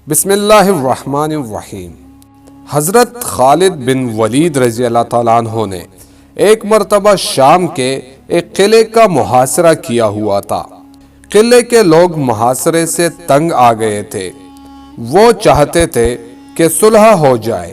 بسم اللہ الرحمن الرحیم۔ حضرت خالد بن ولید رضی اللہ تعالیٰ عنہ نے ایک مرتبہ شام کے ایک قلعے کا محاصرہ کیا ہوا تھا۔ قلعے کے لوگ محاصرے سے تنگ آ گئے تھے۔ وہ چاہتے تھے کہ صلح ہو جائے،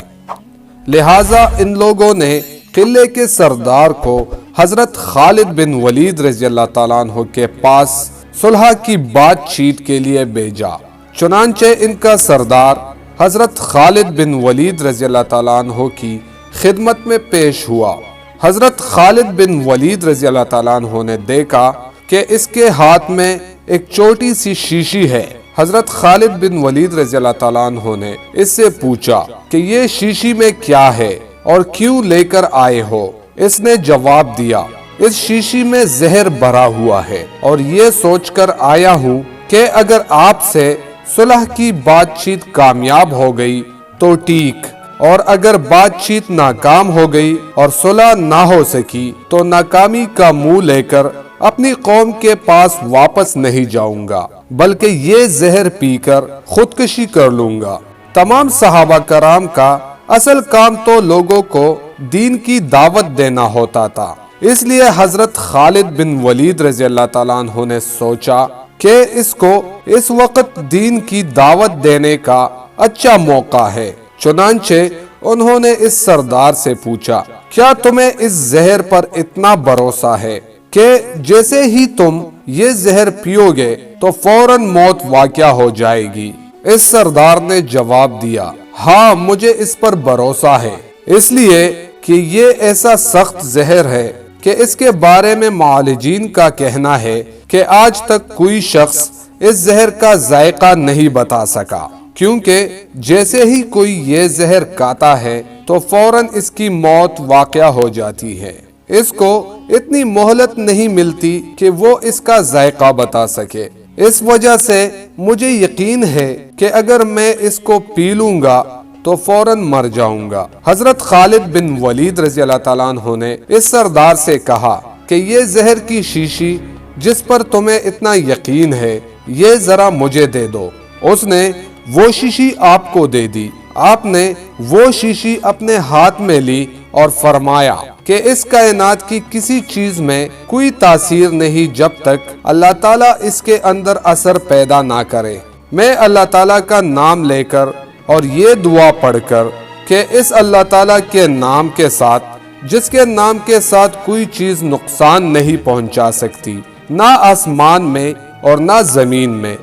لہٰذا ان لوگوں نے قلعے کے سردار کو حضرت خالد بن ولید رضی اللہ تعالیٰ عنہ کے پاس صلح کی بات چیت کے لیے بھیجا۔ چنانچہ ان کا سردار حضرت خالد بن ولید رضی اللہ تعالیٰ عنہ کی خدمت میں پیش ہوا۔ حضرت خالد بن ولید رضی اللہ تعالیٰ عنہ نے دیکھا کہ اس کے ہاتھ میں ایک چھوٹی سی شیشی ہے۔ حضرت خالد بن ولید رضی اللہ تعالیٰ عنہ نے اس سے پوچھا کہ یہ شیشی میں کیا ہے اور کیوں لے کر آئے ہو؟ اس نے جواب دیا، اس شیشی میں زہر بھرا ہوا ہے اور یہ سوچ کر آیا ہوں کہ اگر آپ سے صلح کی بات چیت کامیاب ہو گئی تو ٹھیک، اور اگر بات چیت ناکام ہو گئی اور صلح نہ ہو سکی تو ناکامی کا منہ لے کر اپنی قوم کے پاس واپس نہیں جاؤں گا، بلکہ یہ زہر پی کر خودکشی کر لوں گا۔ تمام صحابہ کرام کا اصل کام تو لوگوں کو دین کی دعوت دینا ہوتا تھا، اس لیے حضرت خالد بن ولید رضی اللہ تعالیٰ عنہ نے سوچا کہ اس کو اس وقت دین کی دعوت دینے کا اچھا موقع ہے۔ چنانچہ انہوں نے اس سردار سے پوچھا، کیا تمہیں اس زہر پر اتنا بھروسہ ہے کہ جیسے ہی تم یہ زہر پیو گے تو فوراً موت واقع ہو جائے گی؟ اس سردار نے جواب دیا، ہاں مجھے اس پر بھروسہ ہے، اس لیے کہ یہ ایسا سخت زہر ہے کہ اس کے بارے میں معالجین کا کہنا ہے کہ آج تک کوئی شخص اس زہر کا ذائقہ نہیں بتا سکا، کیونکہ جیسے ہی کوئی یہ زہر کھاتا ہے تو فوراً اس کی موت واقع ہو جاتی ہے۔ اس کو اتنی مہلت نہیں ملتی کہ وہ اس کا ذائقہ بتا سکے۔ اس وجہ سے مجھے یقین ہے کہ اگر میں اس کو پی لوں گا تو فوراً مر جاؤں گا۔ حضرت خالد بن ولید رضی اللہ تعالیٰ عنہ نے اس سردار سے کہا کہ یہ زہر کی شیشی جس پر تمہیں اتنا یقین ہے یہ ذرا مجھے دے دو۔ اس نے وہ شیشی آپ کو دے دی۔ آپ نے وہ شیشی اپنے ہاتھ میں لی اور فرمایا کہ اس کائنات کی کسی چیز میں کوئی تاثیر نہیں جب تک اللہ تعالیٰ اس کے اندر اثر پیدا نہ کرے۔ میں اللہ تعالیٰ کا نام لے کر اور یہ دعا پڑھ کر کہ اس اللہ تعالیٰ کے نام کے ساتھ جس کے نام کے ساتھ کوئی چیز نقصان نہیں پہنچا سکتی، نہ آسمان میں اور نہ زمین میں،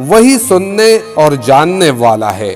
وہی سننے اور جاننے والا ہے،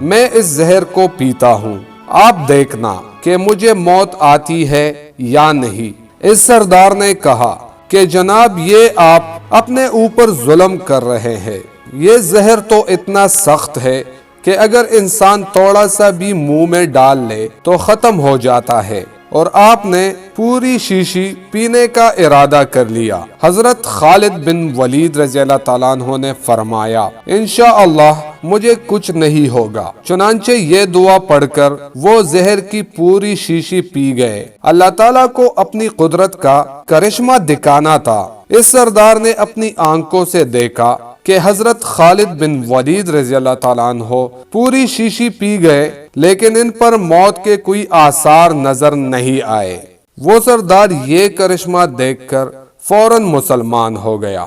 میں اس زہر کو پیتا ہوں، آپ دیکھنا کہ مجھے موت آتی ہے یا نہیں۔ اس سردار نے کہا کہ جناب یہ آپ اپنے اوپر ظلم کر رہے ہیں، یہ زہر تو اتنا سخت ہے کہ اگر انسان تھوڑا سا بھی منہ میں ڈال لے تو ختم ہو جاتا ہے، اور آپ نے پوری شیشی پینے کا ارادہ کر لیا۔ حضرت خالد بن ولید رضی اللہ تعالیٰ عنہ نے فرمایا، انشاءاللہ مجھے کچھ نہیں ہوگا۔ چنانچہ یہ دعا پڑھ کر وہ زہر کی پوری شیشی پی گئے۔ اللہ تعالیٰ کو اپنی قدرت کا کرشمہ دکھانا تھا۔ اس سردار نے اپنی آنکھوں سے دیکھا کہ حضرت خالد بن ولید رضی اللہ تعالیٰ عنہ پوری شیشی پی گئے، لیکن ان پر موت کے کوئی آثار نظر نہیں آئے۔ وہ سردار یہ کرشمہ دیکھ کر فوراً مسلمان ہو گیا۔